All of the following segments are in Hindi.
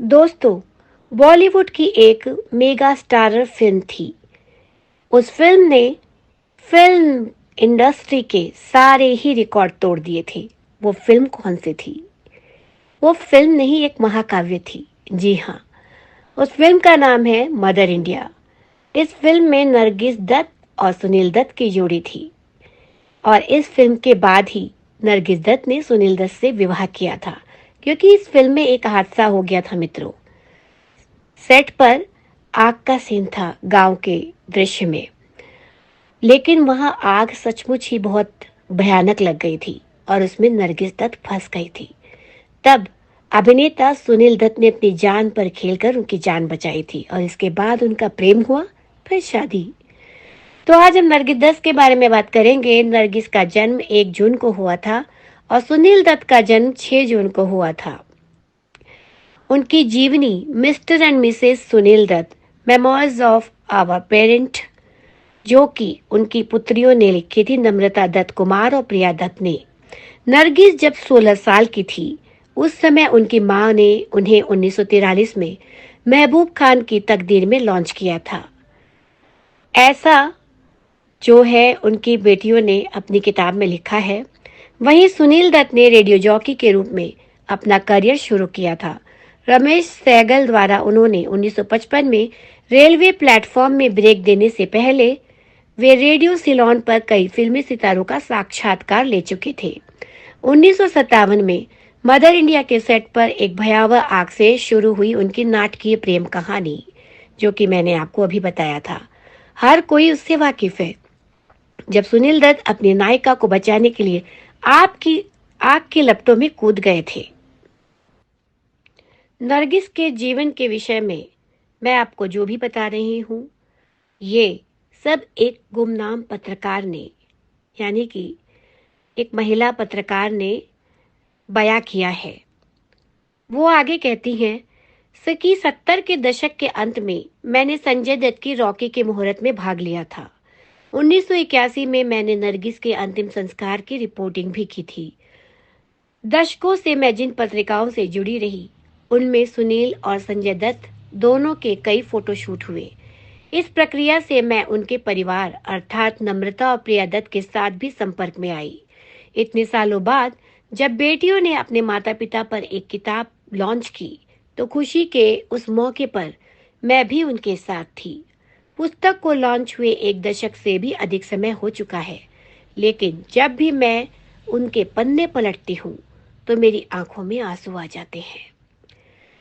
दोस्तों, बॉलीवुड की एक मेगा स्टारर फिल्म थी। उस फिल्म ने फिल्म इंडस्ट्री के सारे ही रिकॉर्ड तोड़ दिए थे। वो फिल्म कौन सी थी? वो फिल्म नहीं, एक महाकाव्य थी। जी हाँ, उस फिल्म का नाम है मदर इंडिया। इस फिल्म में नरगिस दत्त और सुनील दत्त की जोड़ी थी और इस फिल्म के बाद ही नरगिस दत्त ने सुनील दत्त से विवाह किया था, क्योंकि इस फिल्म में एक हादसा हो गया था मित्रों। सेट पर आग का सीन था गांव के दृश्य में, लेकिन वहां आग सचमुच ही बहुत भयानक लग गई थी और उसमें नरगिस दत्त फंस गई थी। तब अभिनेता सुनील दत्त ने अपनी जान पर खेलकर उनकी जान बचाई थी और इसके बाद उनका प्रेम हुआ, फिर शादी। तो आज हम नरगिस दत्त के बारे में बात करेंगे। नरगिस का जन्म 1 जून को हुआ था और सुनील दत्त का जन्म 6 जून को हुआ था। उनकी जीवनी Mr and Mrs Sunil Dutt, memoirs of our parent, जो कि उनकी पुत्रियों ने लिखी थी, नम्रता दत्त कुमार और प्रिया दत्त ने। नरगिस जब 16 साल की थी, उस समय उनकी मां ने उन्हें 1943 में महबूब खान की तकदीर में लॉन्च किया था। ऐसा जो है उनकी बेटियों ने अपनी किताब में लिखा है। वहीं सुनील दत्त ने रेडियो जॉकी के रूप में अपना करियर शुरू किया था। रमेश सहगल द्वारा उन्होंने 1955 में रेलवे प्लेटफॉर्म में ब्रेक देने से पहले वे रेडियो सिलोन पर कई फिल्मी सितारों का साक्षात्कार ले चुके थे। 1957 में मदर इंडिया के सेट पर एक भयावह आग से शुरू हुई उनकी नाटकीय प्रेम कहानी, जो कि मैंने आपको अभी बताया था। हर कोई उससे वाकिफ है। जब सुनील दत्त अपनी नायिका को बचाने के लिए आपकी आग की लपटों में कूद गए थे। नरगिस के जीवन के विषय में मैं आपको जो भी बता रही हूँ, ये सब एक गुमनाम पत्रकार ने, यानी कि एक महिला पत्रकार ने बयां किया है। वो आगे कहती हैं कि 70 के दशक के अंत में मैंने संजय दत्त की रॉकी के मुहूर्त में भाग लिया था। 1981 में मैंने नरगिस के अंतिम संस्कार की रिपोर्टिंग भी की थी। दशकों से मैं जिन पत्रिकाओं से जुड़ी रही, उनमें सुनील और संजय दत्त दोनों के कई फोटोशूट हुए। इस प्रक्रिया से मैं उनके परिवार अर्थात नम्रता और प्रिया दत्त के साथ भी संपर्क में आई। इतने सालों बाद जब बेटियों ने अपने माता पिता पर एक किताब लॉन्च की, तो खुशी के उस मौके पर मैं भी उनके साथ थी। पुस्तक को लॉन्च हुए 1 दशक से भी अधिक समय हो चुका है, लेकिन जब भी मैं उनके पन्ने पलटती हूँ तो मेरी आंखों में आंसू आ जाते हैं।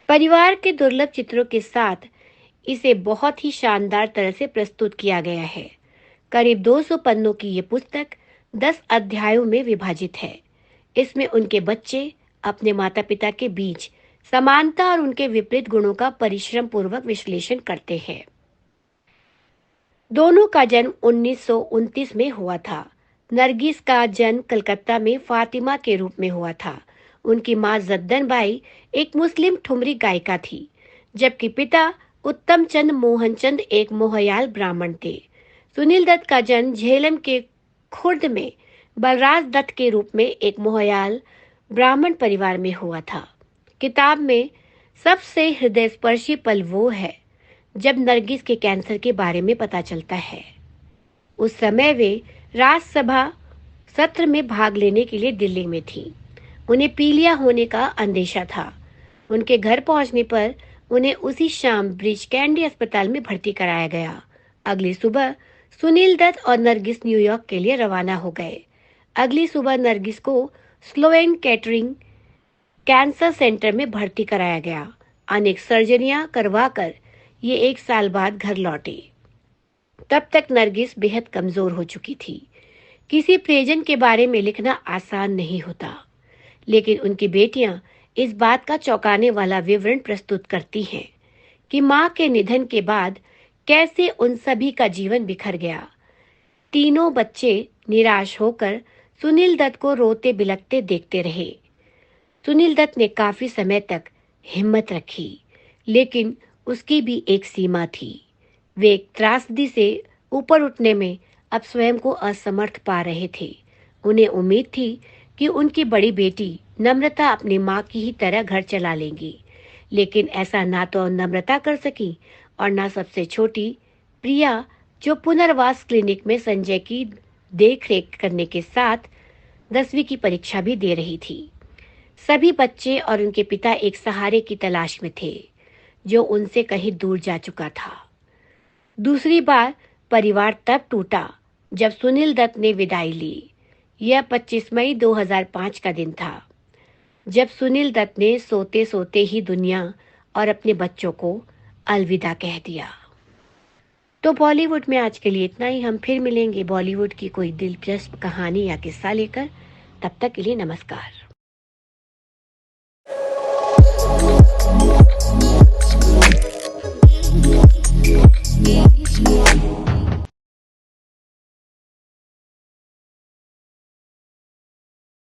परिवार के दुर्लभ चित्रों के साथ इसे बहुत ही शानदार तरह से प्रस्तुत किया गया है। करीब 200 पन्नों की ये पुस्तक 10 अध्यायों में विभाजित है। इसमें उनके बच्चे अपने माता पिता के बीच समानता और उनके विपरीत गुणों का परिश्रम पूर्वक विश्लेषण करते हैं। दोनों का जन्म 1929 में हुआ था। नरगिस का जन्म कलकत्ता में फातिमा के रूप में हुआ था। उनकी मां जद्दन बाई एक मुस्लिम ठुमरी गायिका थी, जबकि पिता उत्तम चंद मोहनचंद एक मोहयाल ब्राह्मण थे। सुनील दत्त का जन्म झेलम के खुर्द में बलराज दत्त के रूप में एक मोहयाल ब्राह्मण परिवार में हुआ था। किताब में सबसे हृदयस्पर्शी पल वो है जब नरगिस के कैंसर के बारे में पता चलता है। उस समय वे राज्यसभा सत्र में भाग लेने के लिए दिल्ली में थी। उन्हें पीलिया होने का अंदेशा था। उनके घर पहुंचने पर उन्हें उसी शाम ब्रिज कैंडी अस्पताल में भर्ती कराया गया। अगली सुबह सुनील दत्त और नरगिस न्यूयॉर्क के लिए रवाना हो गए। अगली सुबह नरगिस को स्लोवेन कैटरिंग कैंसर सेंटर में भर्ती कराया गया। अनेक सर्जरियां करवाकर ये 1 साल बाद घर लौटे। तब तक नरगिस बेहद कमजोर हो चुकी थी। किसी प्रियजन के बारे में लिखना आसान नहीं होता, लेकिन उनकी बेटियां इस बात का चौंकाने वाला विवरण प्रस्तुत करती हैं कि मां के निधन के बाद कैसे उन सभी का जीवन बिखर गया। तीनों बच्चे निराश होकर सुनील दत्त को रोते बिलखते देखते रहे। सुनील दत्त ने काफी समय तक हिम्मत रखी, लेकिन उसकी भी एक सीमा थी। वे एक त्रासदी से ऊपर उठने में अब स्वयं को असमर्थ पा रहे थे। उन्हें उम्मीद थी कि उनकी बड़ी बेटी नम्रता अपनी मां की ही तरह घर चला लेंगी, लेकिन ऐसा ना तो नम्रता कर सकी और ना सबसे छोटी प्रिया, जो पुनर्वास क्लिनिक में संजय की देखरेख करने के साथ 10वीं की परीक्षा भी दे रही थी। सभी बच्चे और उनके पिता एक सहारे की तलाश में थे, जो उनसे कहीं दूर जा चुका था। दूसरी बार परिवार तब टूटा जब सुनील दत्त ने विदाई ली। यह 25 मई 2005 का दिन था, जब सुनील दत्त ने सोते सोते ही दुनिया और अपने बच्चों को अलविदा कह दिया। तो बॉलीवुड में आज के लिए इतना ही। हम फिर मिलेंगे बॉलीवुड की कोई दिलचस्प कहानी या किस्सा लेकर। तब तक के लिए नमस्कार।